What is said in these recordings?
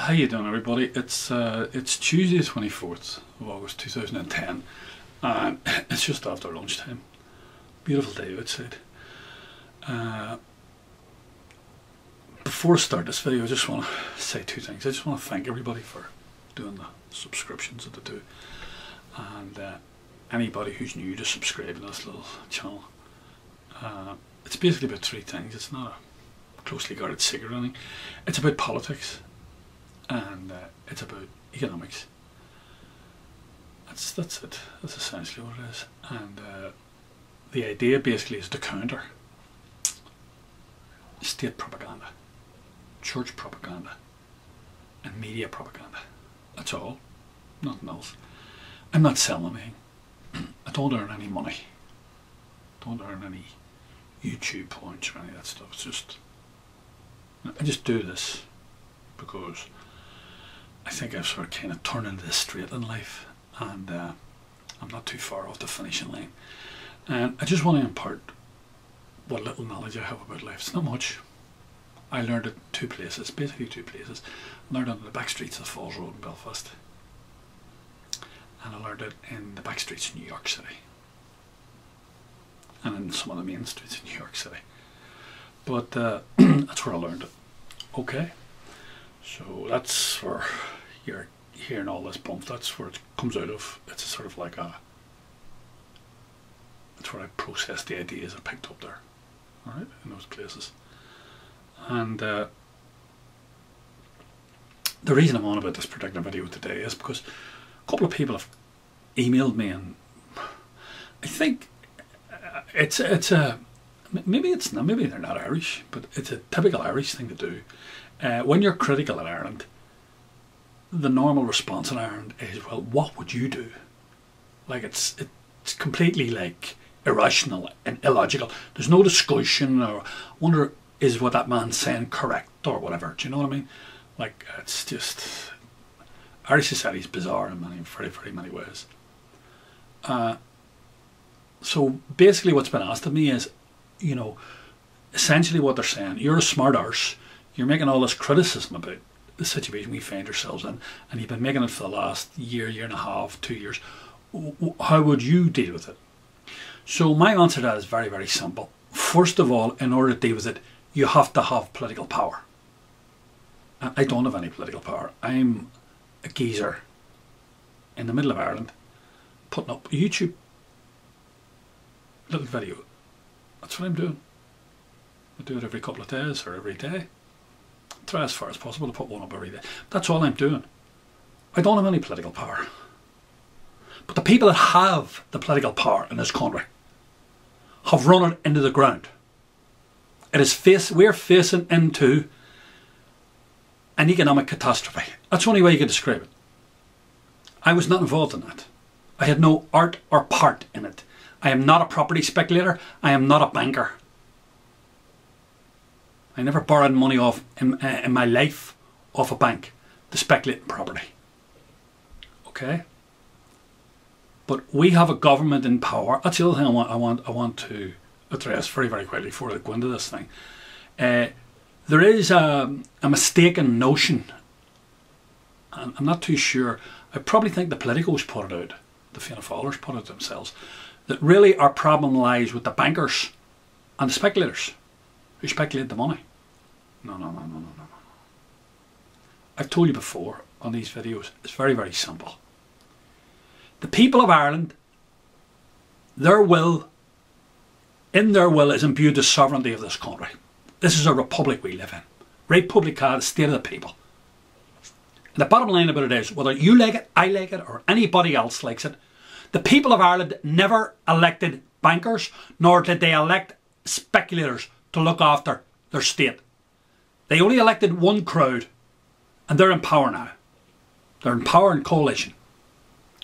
How you doing, everybody? It's Tuesday the 24th of August 2010 and it's just after lunchtime. Beautiful day outside. Before I start this video, I just want to say two things. I just want to thank everybody for doing the subscriptions that they do, and anybody who's new to subscribing to this little channel. It's basically about three things. It's not a closely guarded secret or anything. It's about politics, and it's about economics. That's it. That's essentially what it is. And the idea basically is to counter state propaganda, church propaganda, and media propaganda. That's all. Nothing else. I'm not selling anything. I don't earn any money. Don't earn any YouTube points or any of that stuff. It's just, I just do this because I think I've sort of kind of turned into this straight in life, and I'm not too far off the finishing line. And I just want to impart what little knowledge I have about life. It's not much. I learned it two places, basically two places. I learned it in the back streets of Falls Road in Belfast, and I learned it in the back streets of New York City, and in some of the main streets of New York City. But that's where I learned it. Okay, so that's where you're hearing all this bump. That's where it comes out of. It's a sort of like a, that's where I process the ideas I picked up there, alright, in those places. And the reason I'm on about this particular video today is because a couple of people have emailed me, and I think it's a, maybe it's not, maybe they're not Irish, but it's a typical Irish thing to do. When you're critical of Ireland, the normal response in Ireland is, well, what would you do? Like it's completely like irrational and illogical. There's no discussion, or wonder, is what that man's saying correct or whatever. Do you know what I mean? Like, it's just, Irish society is bizarre in many, very many ways. So basically what's been asked of me is, you know, essentially what they're saying, you're a smart arse, you're making all this criticism about the situation we find ourselves in, and you've been making it for the last year, year and a half, 2 years. How would you deal with it? So my answer to that is very, very simple. First of all, in order to deal with it, you have to have political power. I don't have any political power. I'm a geezer in the middle of Ireland putting up a YouTube little video. That's what I'm doing. I do it every couple of days or every day. Try as far as possible to put one up every day. That's all I'm doing. I don't have any political power. But the people that have the political power in this country have run it into the ground. It is we're facing into an economic catastrophe. That's the only way you can describe it. I was not involved in that. I had no art or part in it. I am not a property speculator. I am not a banker. I never borrowed money off in my life off a bank to speculate in property. Okay? But we have a government in power. That's the other thing I want to address very, very quickly before I go into this thing. There is a mistaken notion, and I'm not too sure, I probably think the politicos put it out, the Fianna Fáilers put it themselves, that really our problem lies with the bankers and the speculators who speculate the money. No. I've told you before on these videos, it's very, very simple. The people of Ireland, their will, in their will is imbued the sovereignty of this country. This is a republic we live in. Republica, the state of the people. And the bottom line about it is, whether you like it, I like it, or anybody else likes it, the people of Ireland never elected bankers, nor did they elect speculators to look after their state. They only elected one crowd, and they're in power now. They're in power in coalition.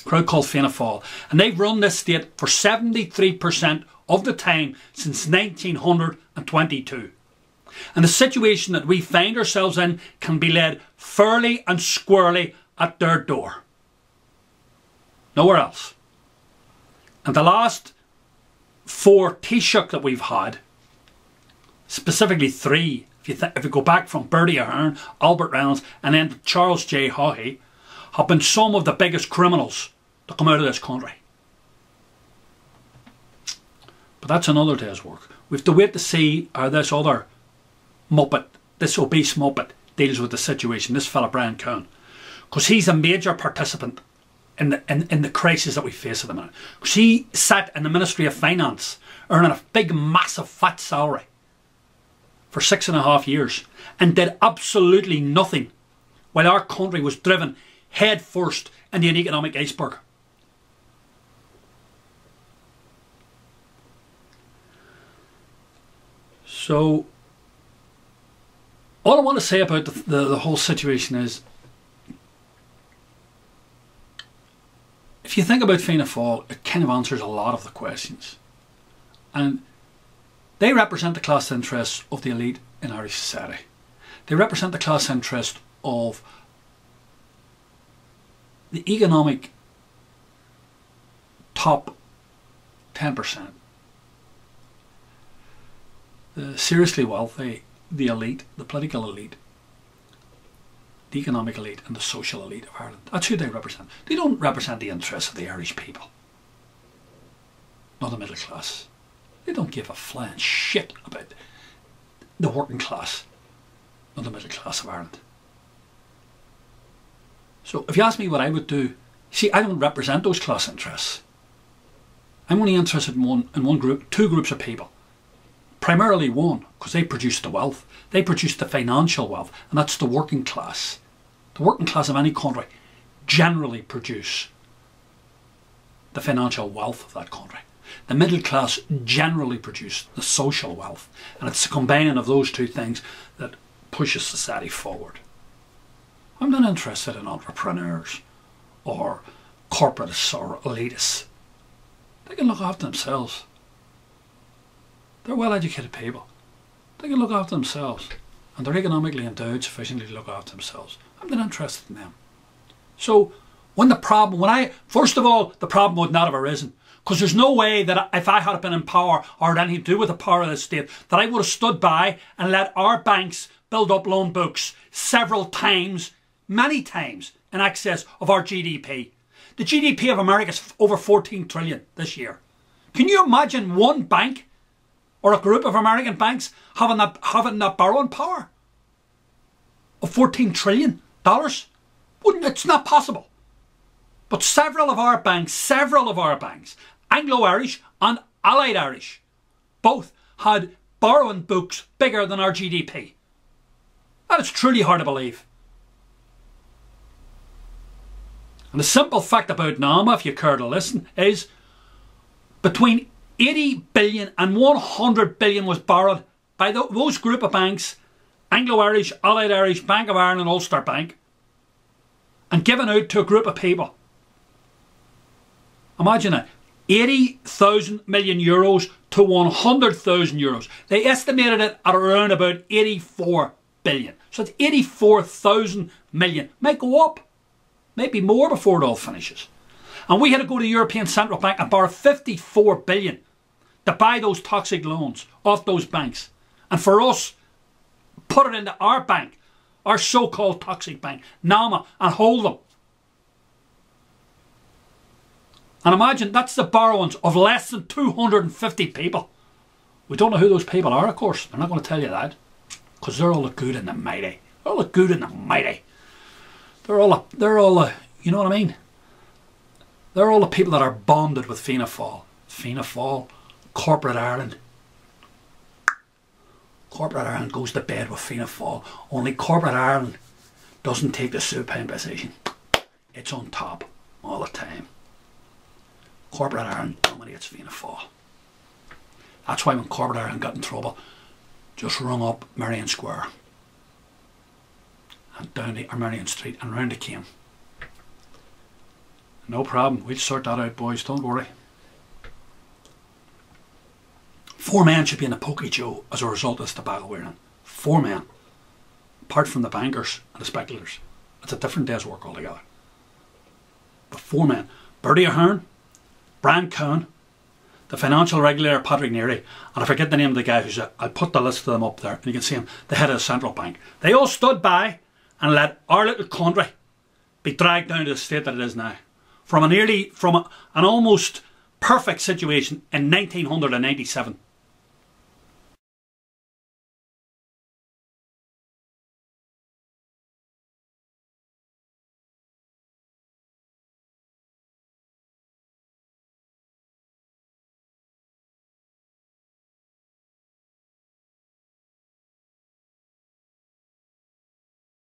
A crowd called Fianna Fáil. And they've run this state for 73% of the time since 1922. And the situation that we find ourselves in can be laid fairly and squarely at their door. Nowhere else. And the last 4 Taoiseach that we've had, specifically 3 If you go back from Bertie Ahern, Albert Reynolds, and then Charles J. Haughey, have been some of the biggest criminals to come out of this country. But that's another day's work. We have to wait to see how this other muppet, this obese muppet, deals with the situation, this fella Brian Cowen. Because he's a major participant in the crisis that we face at the minute. Because he sat in the Ministry of Finance, earning a big, massive, fat salary for 6.5 years, and did absolutely nothing while our country was driven head first into an economic iceberg. So, all I want to say about the whole situation is, if you think about Fianna Fáil, it kind of answers a lot of the questions. And they represent the class interests of the elite in Irish society. They represent the class interest of the economic top 10%. The seriously wealthy, the elite, the political elite, the economic elite and the social elite of Ireland. That's who they represent. They don't represent the interests of the Irish people, nor the middle class. They don't give a flying shit about the working class nor the middle class of Ireland. So if you ask me what I would do, see, I don't represent those class interests. I'm only interested in one group, two groups of people. Primarily one, because they produce the wealth. They produce the financial wealth, and that's the working class. The working class of any country generally produce the financial wealth of that country. The middle class generally produce the social wealth, and it's the combining of those two things that pushes society forward. I'm not interested in entrepreneurs or corporatists or elitists. They can look after themselves. They're well-educated people. They can look after themselves, and they're economically endowed sufficiently to look after themselves. I'm not interested in them. So first of all, the problem would not have arisen, because there's no way that if I had been in power or had anything to do with the power of the state, that I would have stood by and let our banks build up loan books several times, many times, in excess of our GDP. The GDP of America is over 14 trillion this year. Can you imagine one bank or a group of American banks having that borrowing power of $14 trillion? It's not possible. But several of our banks, Anglo-Irish and Allied Irish, both had borrowing books bigger than our GDP. That is truly hard to believe. And the simple fact about NAMA, if you care to listen, is between 80 billion and 100 billion was borrowed by those group of banks, Anglo-Irish, Allied Irish, Bank of Ireland and Ulster Bank, and given out to a group of people. Imagine it, 80,000 million euros to 100,000 euros. They estimated it at around about 84 billion. So it's 84,000 million. Might go up, maybe more before it all finishes. And we had to go to the European Central Bank and borrow 54 billion to buy those toxic loans off those banks. And for us, put it into our bank, our so-called toxic bank, NAMA, and hold them. And imagine that's the borrowings of less than 250 people. We don't know who those people are, of course. They're not going to tell you that, because they're all the good and the mighty. They're all the good and the mighty. They're all the, you know what I mean? They're all the people that are bonded with Fianna Fáil. Fianna Fáil, corporate Ireland. Corporate Ireland goes to bed with Fianna Fáil. Only corporate Ireland doesn't take the supine position. It's on top all the time. Corporate Ireland dominates Fianna Fáil. That's why when corporate Ireland got in trouble, just rung up Marion Square and down to Marion Street and round it came. No problem, we'll sort that out, boys, don't worry. 4 men should be in the pokey Joe as a result of this tobacco we're in. 4 men. Apart from the bankers and the speculators. It's a different day's work altogether. But 4 men. Bertie Ahern, Brian Cowen, the financial regulator, Patrick Neary, and I forget the name of the guy who's I'll put the list of them up there, and you can see him, the head of the central bank. They all stood by and let our little country be dragged down to the state that it is now. From an almost perfect situation in 1997.